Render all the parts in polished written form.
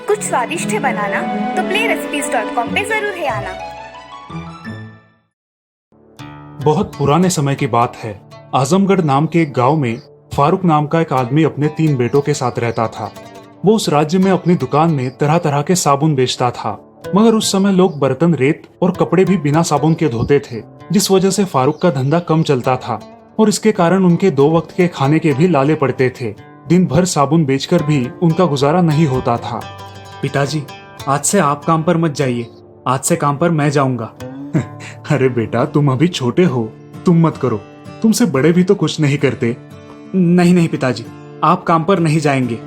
कुछ स्वादिष्ट है बनाना तो playrecipes.com पे जरूर है आना। बहुत पुराने समय की बात है। आजमगढ़ नाम के एक गांव में फारूक नाम का एक आदमी अपने 3 बेटों के साथ रहता था। वो उस राज्य में अपनी दुकान में तरह तरह के साबुन बेचता था, मगर उस समय लोग बर्तन, रेत और कपड़े भी बिना साबुन के धोते थे, जिस वजह से फारूक का धंधा कम चलता था और इसके कारण उनके 2 वक्त के खाने के भी लाले पड़ते थे। दिन भर साबुन बेचकर भी उनका गुजारा नहीं होता था। पिताजी, आज से आप काम पर मत जाइए, आज से काम पर मैं जाऊंगा। अरे बेटा, तुम अभी छोटे हो, तुम मत करो, तुमसे बड़े भी तो कुछ नहीं करते। नहीं नहीं पिताजी, आप काम पर नहीं जाएंगे।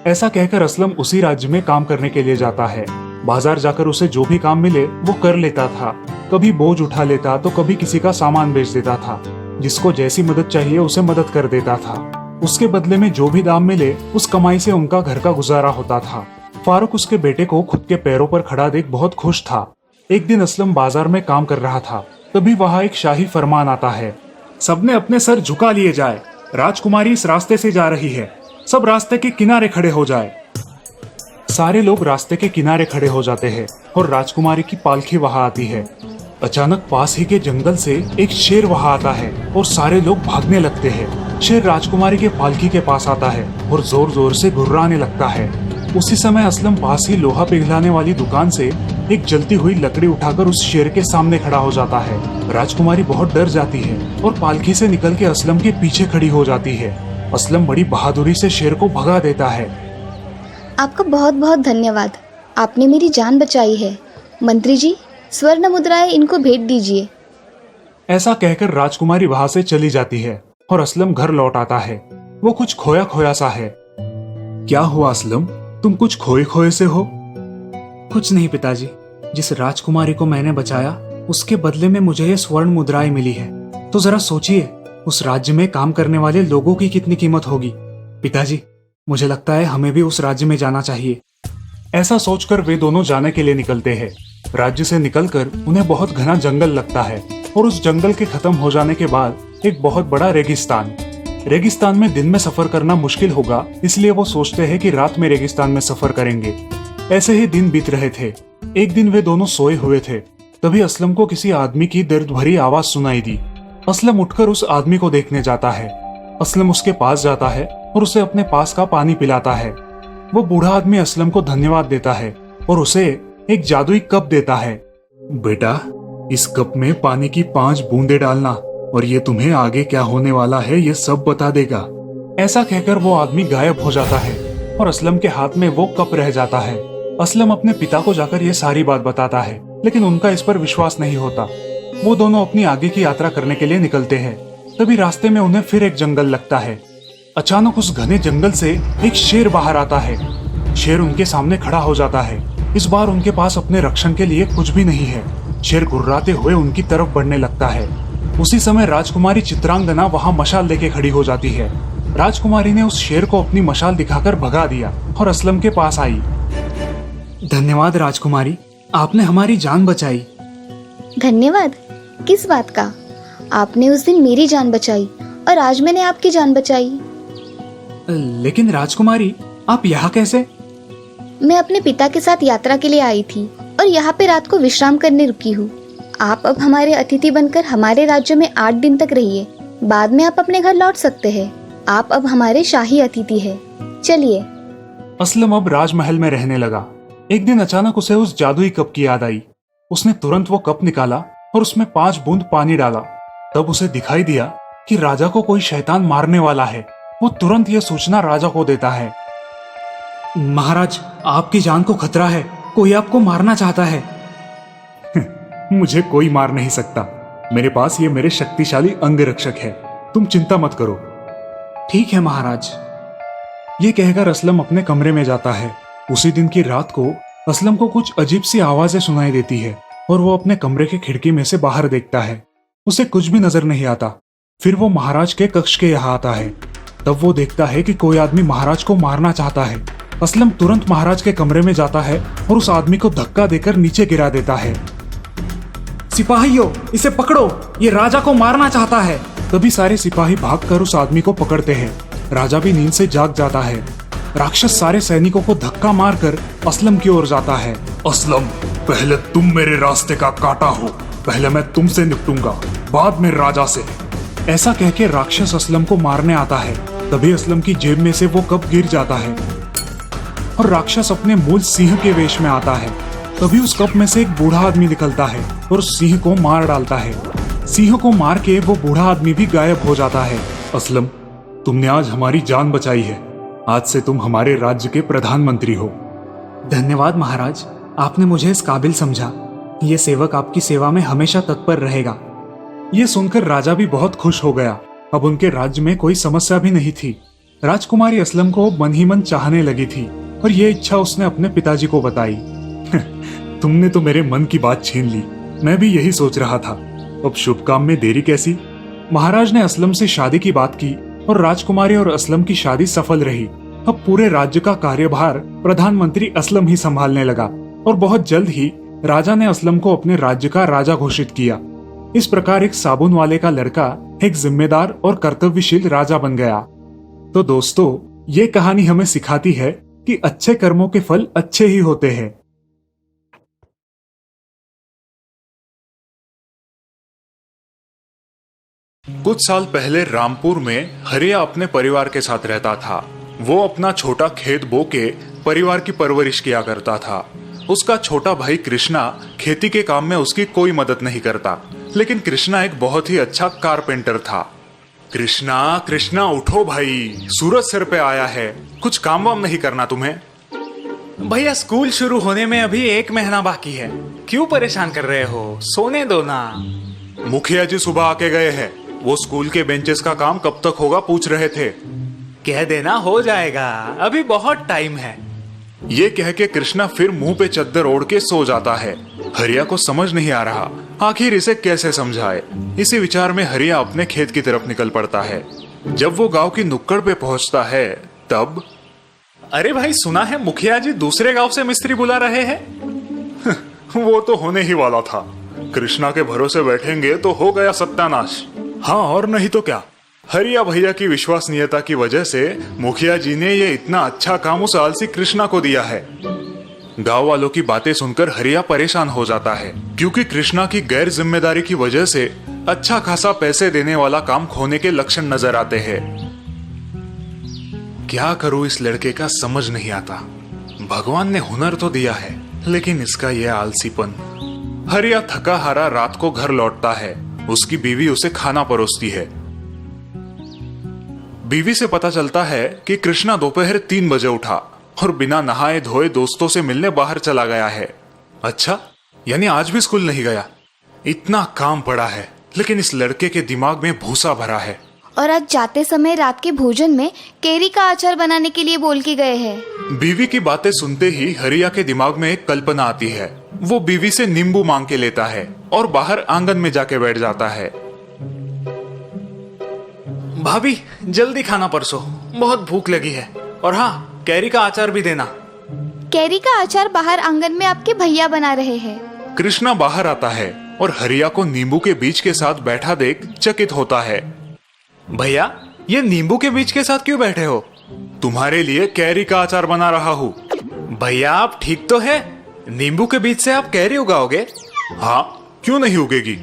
ऐसा कहकर असलम उसी राज्य में काम करने के लिए जाता है। बाजार जाकर उसे जो भी काम मिले वो कर लेता था। कभी बोझ उठा लेता तो कभी किसी का सामान बेच देता था। जिसको जैसी मदद चाहिए उसे मदद कर देता था। उसके बदले में जो भी दाम मिले उस कमाई से उनका घर का गुजारा होता था। फारूक उसके बेटे को खुद के पैरों पर खड़ा देख बहुत खुश था। एक दिन असलम बाजार में काम कर रहा था, तभी वहां एक शाही फरमान आता है, सबने अपने सर झुका लिए जाए, राजकुमारी इस रास्ते से जा रही है, सब रास्ते के किनारे खड़े हो जाए। सारे लोग रास्ते के किनारे खड़े हो जाते हैं और राजकुमारी की पालकी वहां आती है। अचानक पास ही के जंगल से एक शेर वहां आता है और सारे लोग भागने लगते हैं। शेर राजकुमारी के पालकी के पास आता है और जोर जोर से गुर्राने लगता है। उसी समय असलम पास ही लोहा पिघलाने वाली दुकान से एक जलती हुई लकड़ी उठाकर उस शेर के सामने खड़ा हो जाता है। राजकुमारी बहुत डर जाती है और पालकी से निकल के असलम के पीछे खड़ी हो जाती है। असलम बड़ी बहादुरी से शेर को भगा देता है। आपका बहुत बहुत धन्यवाद, आपने मेरी जान बचाई है। मंत्री जी, स्वर्ण मुद्राएं इनको भेंट दीजिए। ऐसा कहकर राजकुमारी वहां से चली जाती है और असलम घर लौट आता है। वो कुछ खोया खोया सा है। क्या हुआ असलम, तुम कुछ खोए खोए से हो? कुछ नहीं पिताजी, जिस राजकुमारी को मैंने बचाया उसके बदले में मुझे ये स्वर्ण मुद्राएं मिली है। तो जरा सोचिए, उस राज्य में काम करने वाले लोगों की कितनी कीमत होगी। पिताजी, मुझे लगता है हमें भी उस राज्य में जाना चाहिए। ऐसा सोचकर वे दोनों जाने के लिए निकलते हैं। राज्य से निकलकर उन्हें बहुत घना जंगल लगता है और उस जंगल के खत्म हो जाने के बाद एक बहुत बड़ा रेगिस्तान। रेगिस्तान में दिन में सफर करना मुश्किल होगा, इसलिए वो सोचते हैं कि रात में रेगिस्तान में सफर करेंगे। ऐसे ही दिन बीत रहे थे। एक दिन वे दोनों सोए हुए थे, तभी असलम को किसी आदमी की दर्द भरी आवाज सुनाई दी। असलम उठकर उस आदमी को देखने जाता है। असलम उसके पास जाता है और उसे अपने पास का पानी पिलाता है। वो बूढ़ा आदमी असलम को धन्यवाद देता है और उसे एक जादुई कप देता है। बेटा, इस कप में पानी की 5 बूंदे डालना और ये तुम्हें आगे क्या होने वाला है ये सब बता देगा। ऐसा कहकर वो आदमी गायब हो जाता है और असलम के हाथ में वो कप रह जाता है। असलम अपने पिता को जाकर ये सारी बात बताता है, लेकिन उनका इस पर विश्वास नहीं होता। वो दोनों अपनी आगे की यात्रा करने के लिए निकलते हैं। तभी रास्ते में उन्हें फिर एक जंगल लगता है। अचानक उस घने जंगल से एक शेर बाहर आता है। शेर उनके सामने खड़ा हो जाता है। इस बार उनके पास अपने रक्षण के लिए कुछ भी नहीं है। शेर गुर्राते हुए उनकी तरफ बढ़ने लगता है। उसी समय राजकुमारी चित्रांगना वहां मशाल लेके खड़ी हो जाती है। राजकुमारी ने उस शेर को अपनी मशाल दिखाकर भगा दिया और असलम के पास आई। धन्यवाद राजकुमारी, आपने हमारी जान बचाई। धन्यवाद? किस बात का? आपने उस दिन मेरी जान बचाई और आज मैंने आपकी जान बचाई। लेकिन राजकुमारी, आप यहाँ कैसे? मैं अपने पिता के साथ यात्रा के लिए आई थी और यहाँ पे रात को विश्राम करने रुकी हूँ। आप अब हमारे अतिथि बनकर हमारे राज्य में 8 दिन तक रहिए। बाद में आप अपने घर लौट सकते हैं। आप अब हमारे शाही अतिथि हैं। चलिए। असलम अब राजमहल में रहने लगा। एक दिन अचानक उसे उस जादुई कप की याद आई। उसने तुरंत वो कप निकाला और उसमें 5 बूंद पानी डाला। तब उसे दिखाई दिया कि राजा को कोई शैतान मारने वाला है। वो तुरंत ये सूचना राजा को देता है। महाराज, आपकी जान को खतरा है, कोई आपको मारना चाहता है। मुझे कोई मार नहीं सकता, मेरे पास ये मेरे शक्तिशाली अंगरक्षक है, तुम चिंता मत करो। ठीक है महाराज। ये कहकर असलम अपने कमरे में जाता है। उसी दिन की रात को असलम को कुछ अजीब सी आवाजें सुनाई देती है और वो अपने कमरे के खिड़की में से बाहर देखता है। उसे कुछ भी नजर नहीं आता। फिर वो महाराज के कक्ष के यहाँ आता है। तब वो देखता है कि कोई आदमी महाराज को मारना चाहता है। असलम तुरंत महाराज के कमरे में जाता है और उस आदमी को धक्का देकर नीचे गिरा देता है। सिपाहियों, इसे पकड़ो, ये राजा को मारना चाहता है। तभी सारे सिपाही भागकर उस आदमी को पकड़ते हैं। राजा भी नींद से जाग जाता है। राक्षस सारे सैनिकों को धक्का मारकर असलम की ओर जाता है। असलम, पहले तुम मेरे रास्ते का कांटा हो, पहले मैं तुमसे निपटूंगा, बाद में राजा से। ऐसा कह के राक्षस असलम को मारने आता है। तभी असलम की जेब में से वो कप गिर जाता है और राक्षस अपने मूल सिंह के वेश में आता है। तभी उस कप में से एक बूढ़ा आदमी निकलता है और उस सिंह को मार डालता है। सिंह को मार के वो बूढ़ा आदमी भी गायब हो जाता है। असलम, तुमने आज हमारी जान बचाई है। आज से तुम हमारे राज्य के प्रधानमंत्री हो। धन्यवाद महाराज, आपने मुझे इस काबिल समझा। ये सेवक आपकी सेवा में हमेशा तत्पर रहेगा। ये सुनकर राजा भी बहुत खुश हो गया। अब उनके राज्य में कोई समस्या भी नहीं थी। राजकुमारी असलम को मन ही मन चाहने लगी थी और ये इच्छा उसने अपने पिताजी को बताई। तुमने तो मेरे मन की बात छीन ली, मैं भी यही सोच रहा था। अब शुभ काम में देरी कैसी। महाराज ने असलम से शादी की बात की और राजकुमारी और असलम की शादी सफल रही। अब पूरे राज्य का कार्यभार प्रधानमंत्री असलम ही संभालने लगा और बहुत जल्द ही राजा ने असलम को अपने राज्य का राजा घोषित किया। इस प्रकार एक साबुन वाले का लड़का एक जिम्मेदार और कर्तव्यशील राजा बन गया। तो दोस्तों, ये कहानी हमें सिखाती है कि अच्छे कर्मों के फल अच्छे ही होते हैं। कुछ साल पहले रामपुर में हरिया अपने परिवार के साथ रहता था। वो अपना छोटा खेत बो के परिवार की परवरिश किया करता था। उसका छोटा भाई कृष्णा खेती के काम में उसकी कोई मदद नहीं करता, लेकिन कृष्णा एक बहुत ही अच्छा कारपेंटर था। कृष्णा, कृष्णा उठो भाई, सूरज सिर पे आया है, कुछ काम वाम नहीं करना तुम्हें? भैया, स्कूल शुरू होने में अभी 1 महीना बाकी है, क्यों परेशान कर रहे हो? सोने दो ना। मुखिया जी सुबह आके गए हैं, वो स्कूल के बेंचेस का काम कब तक होगा पूछ रहे थे। कह देना हो जाएगा, अभी बहुत टाइम है। ये कह के कृष्णा फिर मुंह पे चद्दर ओढ़ के सो जाता है। हरिया को समझ नहीं आ रहा आखिर इसे कैसे समझाए। इसी विचार में हरिया अपने खेत की तरफ निकल पड़ता है। जब वो गांव की नुक्कड़ पे पहुंचता है तब, अरे भाई, सुना है मुखिया जी दूसरे गांव से मिस्त्री बुला रहे हैं। वो तो होने ही वाला था। कृष्णा के भरोसे बैठेंगे तो हो गया सत्यानाश। हाँ, और नहीं तो क्या। हरिया भैया की विश्वसनीयता की वजह से मुखिया जी ने ये इतना अच्छा काम उस आलसी कृष्णा को दिया है। गांव वालों की बातें सुनकर हरिया परेशान हो जाता है, क्योंकि कृष्णा की गैर जिम्मेदारी की वजह से अच्छा खासा पैसे देने वाला काम खोने के लक्षण नजर आते हैं। क्या करूं इस लड़के का समझ नहीं आता। भगवान ने हुनर तो दिया है, लेकिन इसका यह आलसीपन। हरिया थका हारा रात को घर लौटता है। उसकी बीवी उसे खाना परोसती है। बीवी से पता चलता है कि कृष्णा दोपहर 3 बजे उठा और बिना नहाए धोए दोस्तों से मिलने बाहर चला गया है। अच्छा, यानी आज भी स्कूल नहीं गया। इतना काम पड़ा है, लेकिन इस लड़के के दिमाग में भूसा भरा है। और आज जाते समय रात के भोजन में केरी का अचार बनाने के लिए बोल के गए हैं। बीवी की बातें सुनते ही हरिया के दिमाग में एक कल्पना आती है। वो बीवी से नींबू मांग के लेता है और बाहर आंगन में जाके बैठ जाता है। भाभी, जल्दी खाना परसो, बहुत भूख लगी है। और हाँ, कैरी का अचार भी देना। केरी का अचार बाहर आंगन में आपके भैया बना रहे हैं। कृष्णा बाहर आता है और हरिया को नींबू के बीज के साथ बैठा देख चकित होता है। भैया, ये नींबू के बीज के साथ क्यों बैठे हो? तुम्हारे लिए कैरी का अचार बना रहा हूँ। भैया, आप ठीक तो है? नींबू के बीज से आप कैरी उगाओगे? हाँ, क्यों नहीं उगेगी?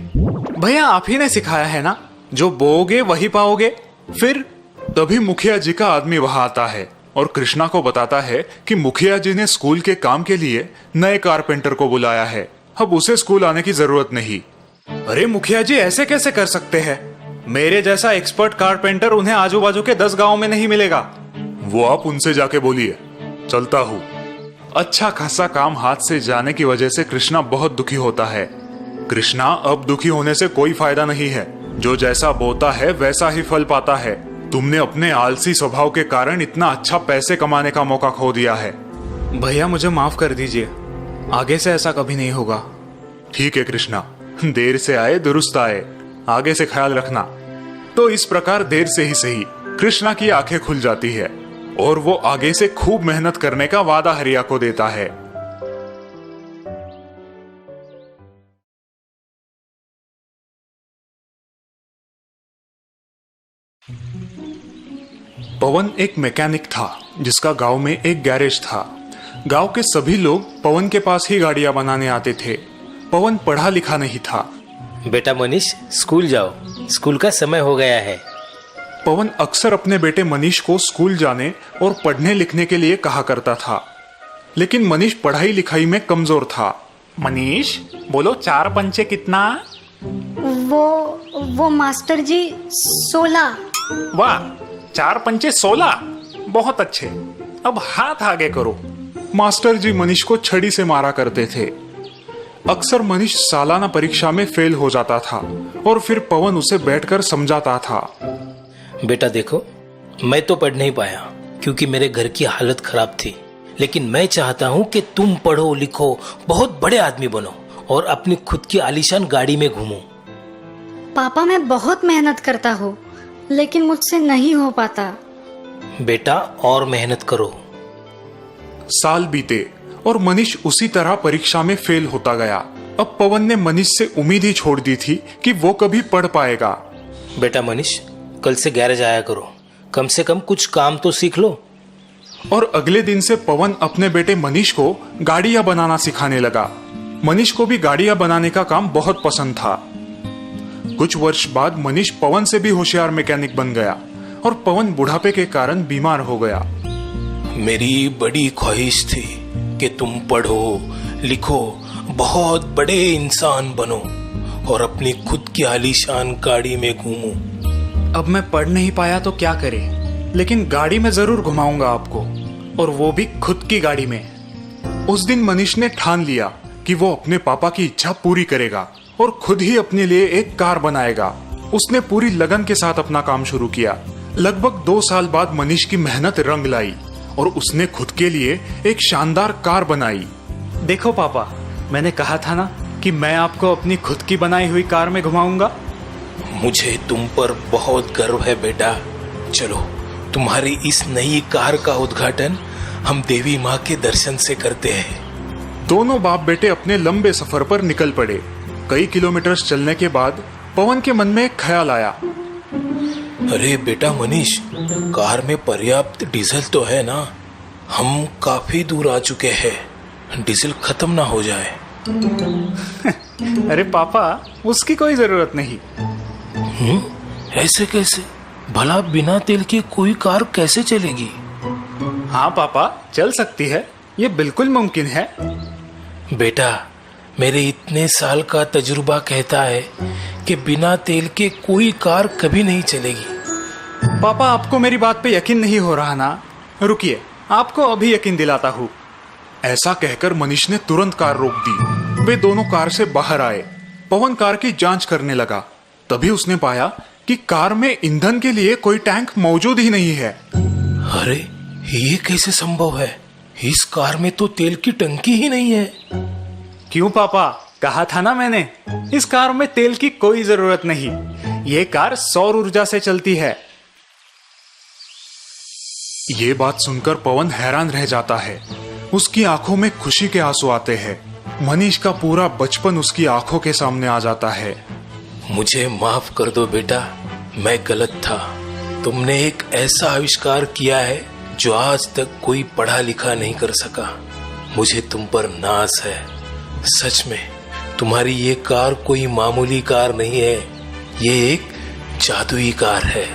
भैया, आप ही ने सिखाया है ना, जो बोओगे वही पाओगे। फिर तभी मुखिया जी का आदमी वहां आता है और कृष्णा को बताता है कि मुखिया जी ने स्कूल के काम के लिए नए कारपेंटर को बुलाया है। अब उसे स्कूल आने की जरूरत नहीं। अरे मुखिया जी, ऐसे कैसे कर सकते हैं? मेरे जैसा एक्सपर्ट कारपेंटर उन्हें आजू बाजू के 10 गांवों में नहीं मिलेगा। वो आप उनसे जाके बोलिए, चलता हूँ। अच्छा खासा काम हाथ से जाने की वजह से कृष्णा बहुत दुखी होता है। कृष्णा, अब दुखी होने से कोई फायदा नहीं है। जो जैसा बोता है वैसा ही फल पाता है। तुमने अपने आलसी स्वभाव के कारण इतना अच्छा पैसे कमाने का मौका खो दिया है। भैया, मुझे माफ कर दीजिए, आगे से ऐसा कभी नहीं होगा। ठीक है कृष्णा, देर से आए दुरुस्त आए, आगे से ख्याल रखना। तो इस प्रकार देर से ही सही कृष्णा की आंखें खुल जाती है और वो आगे से खूब मेहनत करने का वादा हरिया को देता है। पवन एक मैकेनिक था जिसका गांव में एक गैरेज था। गांव के सभी लोग पवन के पास ही गाड़ियां बनाने आते थे। पवन पढ़ा लिखा नहीं था। बेटा मनीष, स्कूल जाओ, स्कूल का समय हो गया है। पवन अक्सर अपने बेटे मनीष को स्कूल जाने और पढ़ने लिखने के लिए कहा करता था, लेकिन मनीष पढ़ाई लिखाई में कमजोर था। मनीष, बोलो 4 पंचे कितना? वो मास्टर जी 16। वाह, 4 पंचे 16, बहुत अच्छे। अब हाथ आगे करो। मास्टर जी मनीष को छड़ी से मारा करते थे। अक्सर मनीष सालाना परीक्षा में फेल हो जाता था और फिर पवन उसे बैठकर समझाता था। बेटा देखो, मैं तो पढ़ नहीं पाया क्योंकि मेरे घर की हालत खराब थी, लेकिन मैं चाहता हूँ कि तुम पढ़ो लिखो, बहुत बड़े आदमी बनो और अपनी खुद की आलीशान गाड़ी में घूमो। पापा, मैं बहुत मेहनत करता हूँ, लेकिन मुझसे नहीं हो पाता। बेटा और मेहनत करो। साल बीते और मनीष उसी तरह परीक्षा में फेल होता गया। अब पवन ने मनीष से उम्मीद ही छोड़ दी थी कि वो कभी पढ़ पाएगा। बेटा मनीष, कल से गैरेज आया करो, कम से कम कुछ काम तो सीख लो। और अगले दिन से पवन अपने बेटे मनीष को गाड़ियां बनाना सिखाने लगा। मनीष को भी गाड़ियां बनाने का काम बहुत पसंद था। कुछ वर्ष बाद मनीष पवन से भी होशियार मैकेनिक बन गया और पवन बुढ़ापे के कारण बीमार हो गया। मेरी बड़ी ख्वाहिश थी कि तुम पढ़ो लिखो, बहुत बड़े इंसान बनो और अपनी खुद की आलीशान गाड़ी में घूमो। अब मैं पढ़ नहीं पाया तो क्या करे, लेकिन गाड़ी में जरूर घुमाऊंगा आपको, और वो भी खुद की गाड़ी में। उस दिन मनीष ने ठान लिया कि वो अपने पापा की इच्छा पूरी करेगा और खुद ही अपने लिए एक कार बनाएगा। उसने पूरी लगन के साथ अपना काम शुरू किया। लगभग 2 साल बाद मनीष की मेहनत रंग लाई और उसने खुद के लिए एक शानदार कार बनाई। देखो पापा, मैंने कहा था ना कि मैं आपको अपनी खुद की बनाई हुई कार में घुमाऊंगा। मुझे तुम पर बहुत गर्व है बेटा। चलो, तुम्हारी इस नई कार का उद्घाटन हम देवी माँ के दर्शन से करते हैं। दोनों बाप बेटे अपने लंबे सफर पर निकल पड़े। कई किलोमीटर चलने के बाद पवन के मन में एक ख्याल आया। अरे बेटा मनीष, कार में पर्याप्त डीजल तो है ना? हम काफी दूर आ चुके हैं, डीजल खत्म ना हो जाए। अरे पापा, उसकी कोई जरूरत नहीं। ऐसे कैसे? भला बिना तेल के कोई कार कैसे चलेगी? हाँ पापा, चल सकती है, ये बिल्कुल मुमकिन है। बेटा, मेरे इतने साल का तजुर्बा कहता है कि बिना तेल के कोई कार कभी नहीं चलेगी। पापा, आपको मेरी बात पे यकीन नहीं हो रहा ना? रुकिए, आपको अभी यकीन दिलाता हूँ। ऐसा कहकर मनीष ने तुरंत कार रोक दी। वे दोनों कार से बाहर आए। पवन कार की जांच करने लगा। तभी उसने पाया कि कार में ईंधन के लिए कोई टैंक मौजूद ही नहीं है। अरे, ये कैसे संभव है? इस कार में तो तेल की टंकी ही नहीं है। क्यों पापा, कहा था ना मैंने, इस कार में तेल की कोई जरूरत नहीं। ये कार सौर ऊर्जा से चलती है। ये बात सुनकर पवन हैरान रह जाता है। उसकी आंखों में खुशी के आंसू आते हैं। मनीष का पूरा बचपन उसकी आंखों के सामने आ जाता है। मुझे माफ कर दो बेटा, मैं गलत था। तुमने एक ऐसा आविष्कार किया है जो आज तक कोई पढ़ा लिखा नहीं कर सका। मुझे तुम पर नाज है। सच में तुम्हारी ये कार कोई मामूली कार नहीं है, ये एक जादुई कार है।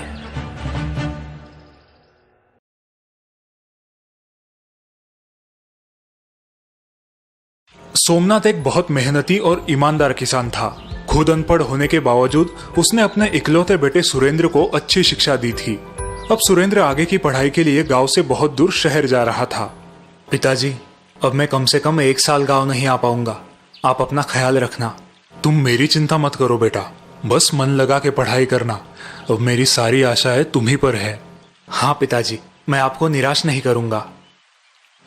सोमनाथ एक बहुत मेहनती और ईमानदार किसान था। खुद अनपढ़ होने के बावजूद उसने अपने इकलौते बेटे सुरेंद्र को अच्छी शिक्षा दी थी। अब सुरेंद्र आगे की पढ़ाई के लिए गांव से बहुत दूर शहर जा रहा था। पिताजी, अब मैं कम से कम 1 साल गांव नहीं आ पाऊंगा। आप अपना ख्याल रखना। तुम मेरी चिंता मत करो बेटा, बस मन लगा के पढ़ाई करना। अब मेरी सारी आशाएं तुम्ही पर है। हाँ पिताजी, मैं आपको निराश नहीं करूंगा।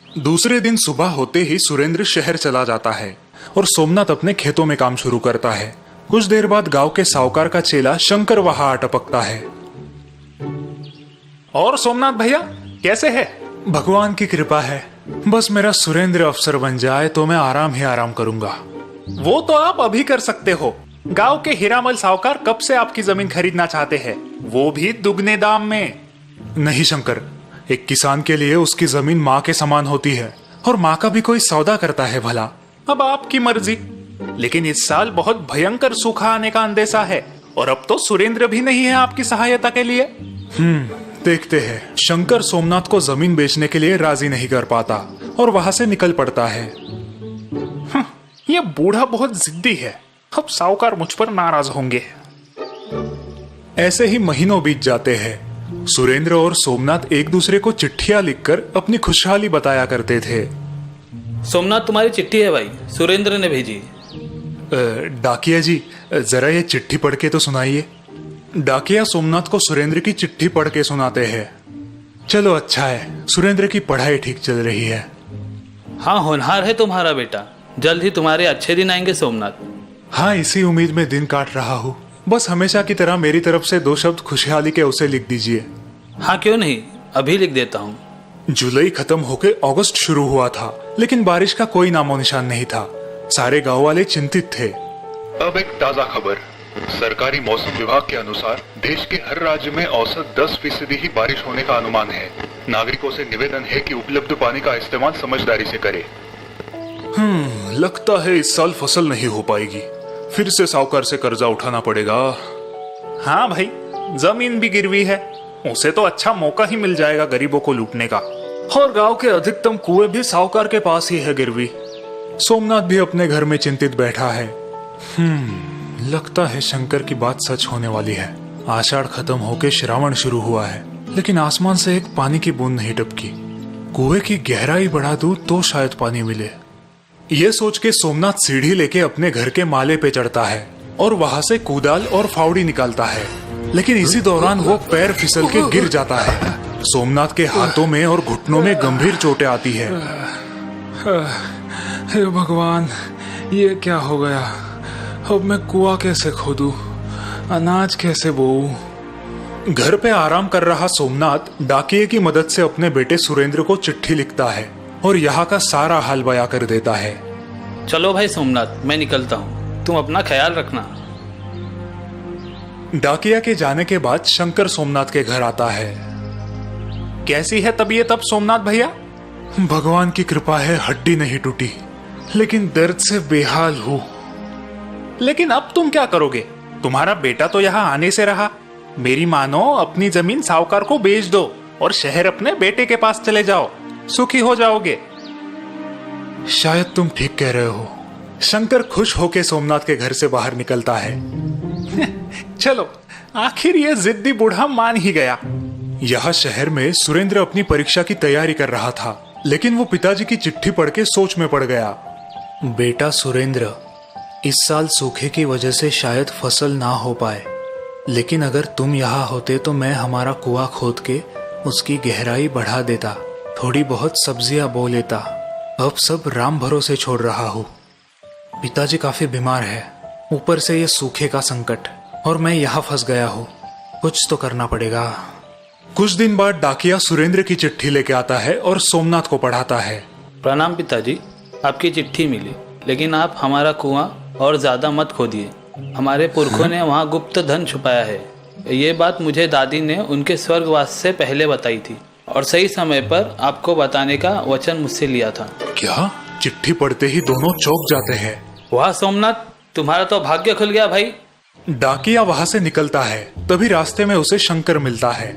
दूसरे दिन सुबह होते ही सुरेंद्र शहर चला जाता है और सोमनाथ अपने खेतों में काम शुरू करता है। कुछ देर बाद गांव के साहूकार का चेला शंकर वहां आ टपकता है। और सोमनाथ भैया कैसे है? भगवान की कृपा है। बस मेरा सुरेंद्र अफसर बन जाए तो मैं आराम ही आराम करूंगा। वो तो आप अभी कर सकते हो, गांव के हीरामल साहूकार कब से आपकी जमीन खरीदना चाहते हैं, वो भी दुगने दाम में। नहीं शंकर, एक किसान के लिए उसकी जमीन माँ के समान होती है और माँ का भी कोई सौदा करता है भला। अब आपकी मर्जी, लेकिन इस साल बहुत भयंकर सूखा आने का अंदेशा है और अब तो सुरेंद्र भी नहीं है आपकी सहायता के लिए। देखते हैं। शंकर सोमनाथ को जमीन बेचने के लिए राजी नहीं कर पाता और वहां से निकल पड़ता है। यह बूढ़ा बहुत जिद्दी है, अब साहूकार मुझ पर नाराज होंगे। ऐसे ही महीनों बीत जाते हैं। सुरेंद्र और सोमनाथ एक दूसरे को चिट्ठियां लिखकर अपनी खुशहाली बताया करते थे। सोमनाथ, तुम्हारी चिट्ठी है भाई, सुरेंद्र ने भेजी। डाकिया जी, जरा ये चिट्ठी पढ़ के तो सुनाइए। डाकिया सोमनाथ को सुरेंद्र की चिट्ठी पढ़ के सुनाते हैं। चलो अच्छा है, सुरेंद्र की पढ़ाई ठीक चल रही है। हाँ, होनहार है तुम्हारा बेटा, जल्द ही तुम्हारे अच्छे दिन आएंगे सोमनाथ। हाँ, इसी उम्मीद में दिन काट रहा हूँ। बस हमेशा की तरह मेरी तरफ से 2 शब्द खुशहाली के उसे लिख दीजिए। हाँ क्यों नहीं, अभी लिख देता हूँ। जुलाई खत्म होके अगस्त शुरू हुआ था, लेकिन बारिश का कोई नामो निशान नहीं था। सारे गांव वाले चिंतित थे। अब एक ताजा खबर। सरकारी मौसम विभाग के अनुसार देश के हर राज्य में औसत 10% ही बारिश होने का अनुमान है। नागरिकों से निवेदन है कि उपलब्ध पानी का इस्तेमाल समझदारी से करें। लगता है इस साल फसल नहीं हो पाएगी, फिर से साहूकार से कर्जा उठाना पड़ेगा। हाँ भाई, जमीन भी गिरवी है, उसे तो अच्छा मौका ही मिल जाएगा गरीबों को लूटने का। और गांव के अधिकतम कुएं भी साहूकार के पास ही है गिरवी। सोमनाथ भी अपने घर में चिंतित बैठा है। लगता है शंकर की बात सच होने वाली है। आषाढ़ खत्म होके श्रावण शुरू हुआ है, लेकिन आसमान से एक पानी की बूंद नहीं टपकी। कुएं की गहराई बढ़ा दूं तो शायद पानी मिले। ये सोच के सोमनाथ सीढ़ी लेके अपने घर के माले पे चढ़ता है और वहां से कुदाल और फावड़ी निकालता है, लेकिन इसी दौरान वो पैर फिसल के गिर जाता है। सोमनाथ के हाथों में और घुटनों में गंभीर चोटें आती है। हे भगवान, ये क्या हो गया? अब मैं कुआं कैसे खोदूं? अनाज कैसे बोऊं? घर पे आराम कर रहा सोमनाथ डाकिये की मदद से अपने बेटे सुरेंद्र को चिट्ठी लिखता है और यहाँ का सारा हाल बयां कर देता है। चलो भाई सोमनाथ, मैं निकलता हूँ, तुम अपना ख्याल रखना। डाकिया के जाने के बाद शंकर सोमनाथ के घर आता है। कैसी है तबीयत अब सोमनाथ भैया? भगवान की कृपा है, हड्डी नहीं टूटी, लेकिन दर्द से बेहाल हूँ। लेकिन अब तुम क्या करोगे? तुम्हारा बेटा तो यहाँ आने से रहा। मेरी मानो अपनी जमीन साहूकार को बेच दो और शहर अपने बेटे के पास चले जाओ, सुखी हो जाओगे। शायद तुम ठीक कह रहे हो। शंकर खुश होके सोमनाथ के घर से बाहर निकलता है। चलो, आखिर ये जिद्दी बूढ़ा मान ही गया। यह शहर में सुरेंद्र अपनी परीक्षा की तैयारी कर रहा था, लेकिन वो पिताजी की चिट्ठी पढ़ के सोच में पड़ गया। बेटा सुरेंद्र, इस साल सूखे की वजह से शायद फसल ना हो पाए, लेकिन अगर तुम यहाँ होते तो मैं हमारा कुआं खोद के उसकी गहराई बढ़ा देता, थोड़ी बहुत सब्जियां बो लेता। अब सब राम भरोसे छोड़ रहा हूँ। पिताजी काफी बीमार है, ऊपर से ये सूखे का संकट, और मैं यहाँ फंस गया हूँ। कुछ तो करना पड़ेगा। कुछ दिन बाद डाकिया सुरेंद्र की चिट्ठी लेके आता है और सोमनाथ को पढ़ाता है। प्रणाम पिताजी, आपकी चिट्ठी मिली, लेकिन आप हमारा कुआं और ज्यादा मत खोदिए। हमारे पुरखों ने वहाँ गुप्त धन छुपाया है। ये बात मुझे दादी ने उनके स्वर्गवास से पहले बताई थी और सही समय पर आपको बताने का वचन मुझसे लिया था। क्या? चिट्ठी पढ़ते ही दोनों चौंक जाते हैं। वाह सोमनाथ, तुम्हारा तो भाग्य खुल गया भाई। डाकिया वहां से निकलता है, तभी रास्ते में उसे शंकर मिलता है।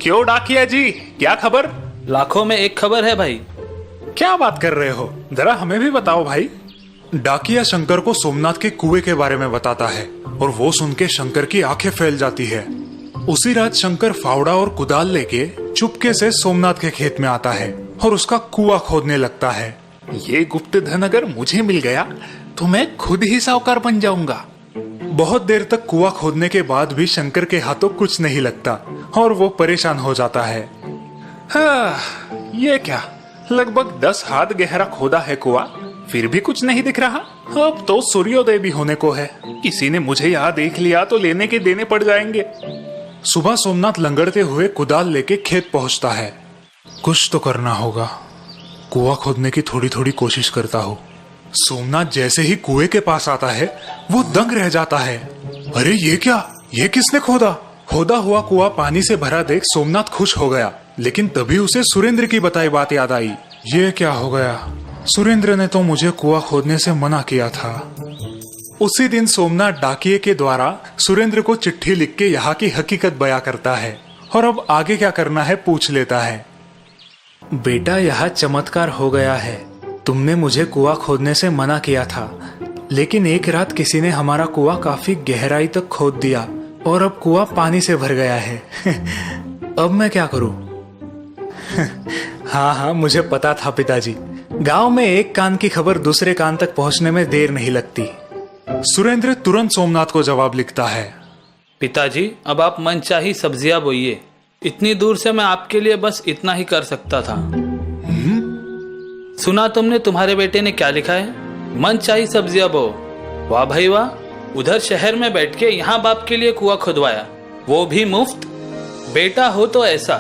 क्यों डाकिया जी, क्या खबर? लाखों में एक खबर है भाई। क्या बात कर रहे हो, जरा हमें भी बताओ भाई। डाकिया शंकर को सोमनाथ के कुएं के बारे में बताता है और वो सुन के शंकर की आंखें फैल जाती है। उसी रात शंकर फावड़ा और कुदाल लेके चुपके से सोमनाथ के खेत में आता है और उसका कुआं खोदने लगता है। ये गुप्त धन अगर मुझे मिल गया तो मैं खुद ही साहूकार बन जाऊंगा। बहुत देर तक कुआं खोदने के बाद भी शंकर के हाथों कुछ नहीं लगता और वो परेशान हो जाता है। हाँ, ये क्या, लगभग 10 हाथ गहरा खोदा है कुआं, फिर भी कुछ नहीं दिख रहा। अब तो सूर्योदय भी होने को है, किसी ने मुझे यहाँ देख लिया तो लेने के देने पड़ जाएंगे। सुबह सोमनाथ लंगड़ते हुए कुदाल लेके खेत पहुंचता है। कुछ तो करना होगा। कुआं खोदने की थोड़ी थोड़ी कोशिश करता हूँ, सोमनाथ जैसे ही कुएं के पास आता है वो दंग रह जाता है। अरे ये क्या, ये किसने खोदा? खोदा हुआ कुआं पानी से भरा देख सोमनाथ खुश हो गया, लेकिन तभी उसे सुरेंद्र की बताई बात याद आई। ये क्या हो गया? सुरेंद्र ने तो मुझे कुआं खोदने से मना किया था। उसी दिन सोमनाथ डाकिये के द्वारा सुरेंद्र को चिट्ठी लिख के यहाँ की हकीकत बयां करता है और अब आगे क्या करना है पूछ लेता है। बेटा, यह चमत्कार हो गया है। तुमने मुझे कुआं खोदने से मना किया था, लेकिन एक रात किसी ने हमारा कुआं काफी गहराई तक खोद दिया और अब कुआं पानी से भर गया है। अब मैं क्या करूं? हाँ, मुझे पता था पिताजी। गांव में एक कान की खबर दूसरे कान तक पहुंचने में देर नहीं लगती। सुरेंद्र तुरंत सोमनाथ को जवाब लिखता है। पिताजी, अब आप मनचाही सब्जियां बोइए। इतनी दूर से मैं आपके लिए बस इतना ही कर सकता था। सुना तुमने तुम्हारे बेटे ने क्या लिखा है? मनचाही सब्जियां बो। वाह भाई वाह, उधर शहर में बैठ के यहाँ बाप के लिए कुआं खुदवाया, वो भी मुफ्त। बेटा हो तो ऐसा,